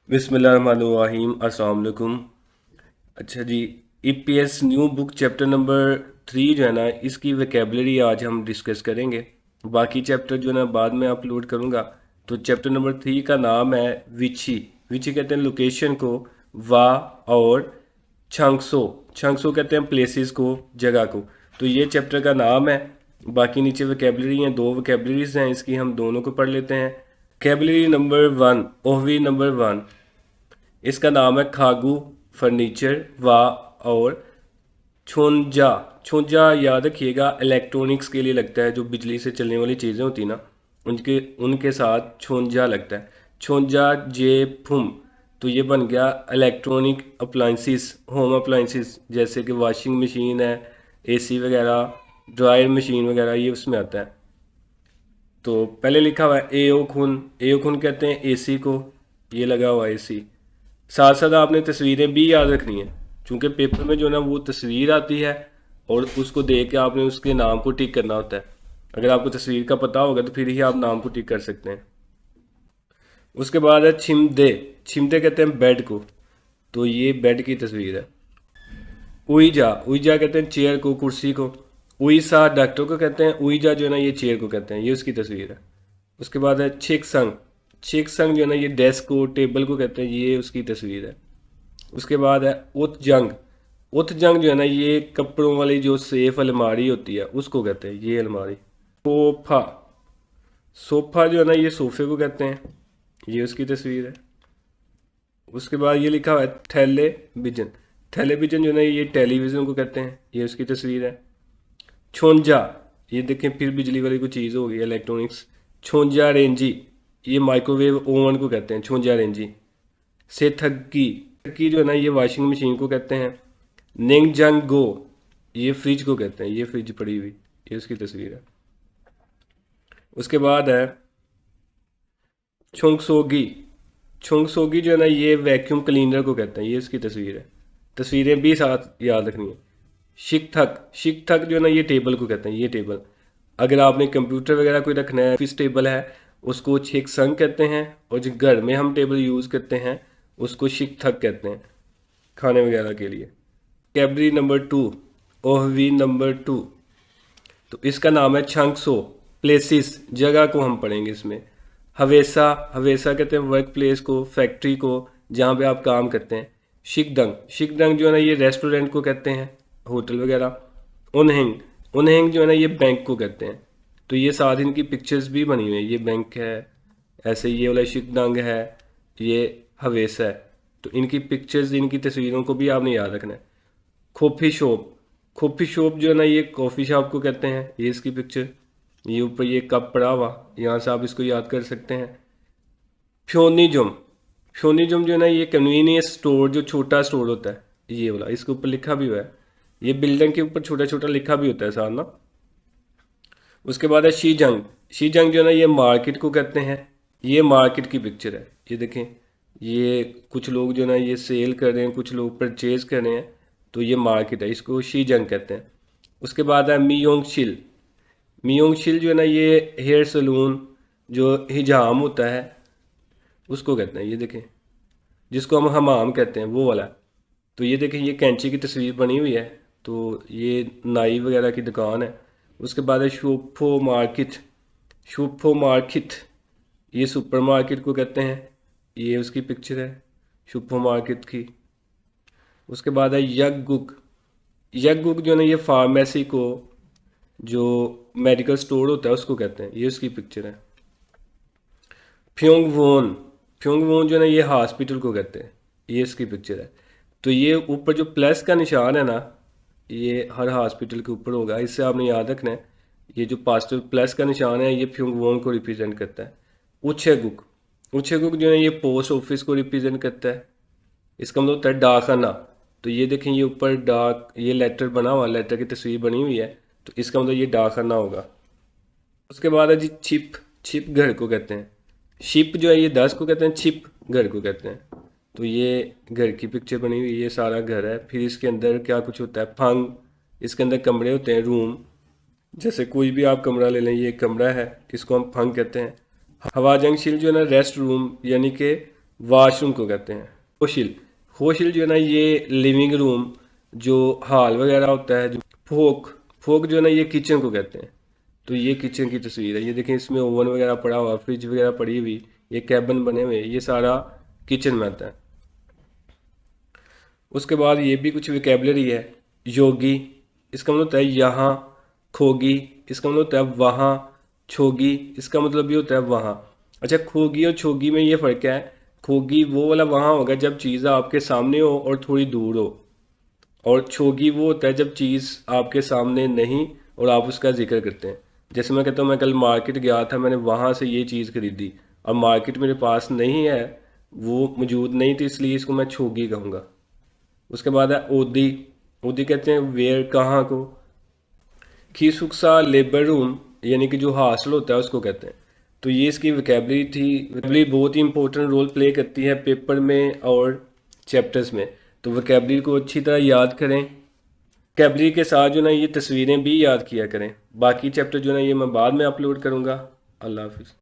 बिस्मिल्लाहिर्रहमानिर्रहीम। अस्सलाम वालेकुम। अच्छा जी, EPS new book chapter number 3 जो है ना, इसकी वोकेबलरी आज हम डिस्कस करेंगे। बाकी चैप्टर जो है ना बाद में अपलोड करूँगा। तो चैप्टर नंबर 3 का नाम है विची। विची कहते हैं लोकेशन को, वा और छंगसो, छंगसो कहते हैं प्लेसेस को, जगह को। तो ये चैप्टर का नाम है। बाकी नीचे वोकेबलरी हैं, 2 वोकेबलरीज हैं इसकी, हम दोनों को पढ़ लेते हैं। वोकेबलरी नंबर 1, ओहवी नंबर 1, इसका नाम है खागू, फर्नीचर, वा और छोंजा। छोंजा याद रखिएगा, इलेक्ट्रॉनिक्स के लिए लगता है, जो बिजली से चलने वाली चीज़ें होती ना, उनके उनके साथ छोंजा लगता है। छोंजा जे फुम, तो ये बन गया इलेक्ट्रॉनिक अप्लाइंसिस, होम अप्लाइंसिस, जैसे कि वॉशिंग मशीन है, एसी वगैरह, ड्रायर मशीन वगैरह, ये उसमें आता है। तो पहले लिखा हुआ है एओ खुन, एओ खुन कहते हैं एसी को, ये लगा हुआ है एसी। साथ साथ आपने तस्वीरें भी याद रखनी है, क्योंकि पेपर में जो है ना वो तस्वीर आती है और उसको देख के आपने उसके नाम को टिक करना होता है। अगर आपको तस्वीर का पता होगा तो फिर ही आप नाम को टिक कर सकते हैं। उसके बाद है छिमदे। छिमदे कहते हैं बेड को, तो ये बेड की तस्वीर है। उईजा, उईजा कहते हैं चेयर को, कुर्सी को। उईसा डॉक्टर को कहते हैं, उईजा जो है ना ये चेयर को कहते हैं, ये उसकी तस्वीर है। उसके बाद है छिकसंग। छिकसंग जो है ना ये डेस्क को, टेबल को कहते हैं, ये उसकी तस्वीर है। उसके बाद है उत्जंग। उत्जंग जो है ना ये कपड़ों वाली जो सेफ अलमारी होती है उसको कहते हैं, ये अलमारी। सोफा, सोफा जो है ना ये सोफे को कहते हैं, ये उसकी तस्वीर है। उसके बाद ये लिखा हुआ है टेलीविजन। टेलीविजन जो है ना ये टेलीविज़न को कहते हैं, ये उसकी तस्वीर है। छोंजा, ये देखें फिर बिजली वाली कोई चीज़ होगी, इलेक्ट्रॉनिक्स। छोंजा रेंजी, ये माइक्रोवेव ओवन को कहते हैं, छोंजा रेंजी। सेथग्गी, सेथग्गी जो है ना ये वॉशिंग मशीन को कहते हैं। निंगजंग गो, ये फ्रिज को कहते हैं, ये फ्रिज पड़ी हुई, ये उसकी तस्वीर है। उसके बाद है छोंगसोगी। छोंगसोगी जो है ना ये वैक्यूम क्लीनर को कहते हैं, ये इसकी तस्वीर है। तस्वीरें भी साथ याद रखनी है। शिकथक, शिकथक जो है ना ये टेबल को कहते हैं, ये टेबल। अगर आपने कंप्यूटर वगैरह कोई रखना है, ऑफिस टेबल है, उसको छिकसंग कहते हैं। और जो घर में हम टेबल यूज़ करते हैं उसको शिकथक कहते हैं, खाने वगैरह के लिए। कैबरी नंबर 2, ओहवी नंबर 2, तो इसका नाम है छंगसो, प्लेसिस, जगह को हम पढ़ेंगे इसमें। हवेसा, हवेसा कहते हैं वर्क प्लेस को, फैक्ट्री को, जहाँ पे आप काम करते हैं। शिकदंग, शिकदंग जो है ना ये रेस्टोरेंट को कहते हैं, होटल वगैरह। उनहेंग, उनहेंग जो है ना ये बैंक को कहते हैं। तो ये साथ इनकी पिक्चर्स भी बनी हुई है, ये बैंक है, ऐसे ये वाला शिकदंग है, ये हवेसा है। तो इनकी पिक्चर्स, इनकी तस्वीरों को भी आपने याद रखना है। कॉफ़ी शॉप, कॉफ़ी शॉप जो है ना ये कॉफ़ी शॉप को कहते हैं, ये इसकी पिक्चर, ये ऊपर ये कप पड़ा हुआ, यहाँ से आप इसको याद कर सकते हैं। फ्योनिज्म, फ्योनिज्म जो है ना ये कन्वीनियंस स्टोर, जो छोटा स्टोर होता है, ये वाला, इसके ऊपर लिखा भी हुआ है। ये बिल्डिंग के ऊपर छोटा छोटा लिखा भी होता है साथ ना। उसके बाद है शीजंग। शीजंग जो है ना ये मार्केट को कहते हैं, ये मार्केट की पिक्चर है, ये देखें। ये कुछ लोग जो है ना ये सेल कर रहे हैं, कुछ लोग परचेज कर रहे हैं, तो ये मार्केट है, इसको शीजंग कहते हैं। उसके बाद है मियोंगशिल। मियोंगशिल जो है ना ये हेयर सलून, जो हिजाम होता है उसको कहते हैं, ये देखें, जिसको हम हमाम कहते हैं, वो वाला। तो ये देखें, ये कैंची की तस्वीर बनी हुई है, तो ये नाई वगैरह की दुकान है। उसके बाद है शोफो मार्केट। शोफो मार्केट, ये सुपर मार्केट को कहते हैं, ये उसकी पिक्चर है शोफो मार्केट की। उसके बाद है यगुक। यगुक जो है ना ये फार्मेसी को, जो मेडिकल स्टोर होता है उसको कहते हैं, ये उसकी पिक्चर है। फ्योंगवोन, फ्योंगवोन जो है ना ये हॉस्पिटल को कहते हैं, ये इसकी पिक्चर है। तो ये ऊपर जो प्लस का निशान है ना, ये हर हॉस्पिटल के ऊपर होगा, इससे आपने याद रखना है। ये जो पास्ट प्लस का निशान है ये फ्योंगवोन को रिप्रेजेंट करता है। उछेगुक, उछेगुक जो है ये पोस्ट ऑफिस को रिप्रेजेंट करता है, इसका मतलब होता है डाकखाना। तो ये देखें, ये ऊपर डाक, ये लेटर बना हुआ, लेटर की तस्वीर बनी हुई है, तो इसका मतलब ये डाकखाना होगा। उसके बाद है जी छिप। छिप घर को कहते हैं। शिप जो है ये 10 को कहते हैं, छिप घर को कहते हैं। तो ये घर की पिक्चर बनी हुई, ये सारा घर है। फिर इसके अंदर क्या कुछ होता है, फंग, इसके अंदर कमरे होते हैं, रूम। जैसे कोई भी आप कमरा ले लें, ये कमरा है, इसको हम फंग कहते हैं। हवाजंग शिल जो है ना रेस्ट रूम, यानी कि वॉशरूम को कहते हैं। होशिल, होशिल जो है ना ये लिविंग रूम, जो हॉल वगैरह होता है। जो फोक, फोक जो है ना ये किचन को कहते हैं। तो ये किचन की तस्वीर है, ये देखें इसमें ओवन वगैरह पड़ा हुआ, फ्रिज वगैरह पड़ी हुई, ये कैबिन बने हुए, ये सारा किचन में आता है। उसके बाद ये भी कुछ विकेबलरी है। योगी, इसका मतलब होता है यहाँ। खोगी, इसका मतलब होता है वहाँ। छोगी, इसका मतलब भी होता है वहाँ। अच्छा, खोगी और छोगी में ये फ़र्क है, खोगी वो वाला वहाँ होगा जब चीज़ आपके सामने हो और थोड़ी दूर हो, और छोगी वो होता है जब चीज़ आपके सामने नहीं और आप उसका जिक्र करते हैं। जैसे मैं कहता हूँ मैं कल मार्केट गया था, मैंने वहाँ से ये चीज़ खरीदी, अब मार्केट मेरे पास नहीं है, वो मौजूद नहीं थी, इसलिए इसको मैं छोगी कहूँगा। उसके बाद है ओदी, ओदी कहते हैं वेयर, कहाँ को। खीसुक्सा लेबर रूम, यानी कि जो हासिल होता है उसको कहते हैं। तो ये इसकी वोकैबलरी थी। वोकैबलरी बहुत ही इंपॉर्टेंट रोल प्ले करती है पेपर में और चैप्टर्स में। तो वोकैबलरी को अच्छी तरह याद करें। वोकैबलरी के साथ जो ना ये तस्वीरें भी याद किया करें। बाकी चैप्टर जो ना ये मैं बाद में अपलोड करूँगा। अल्लाह हाफिज़।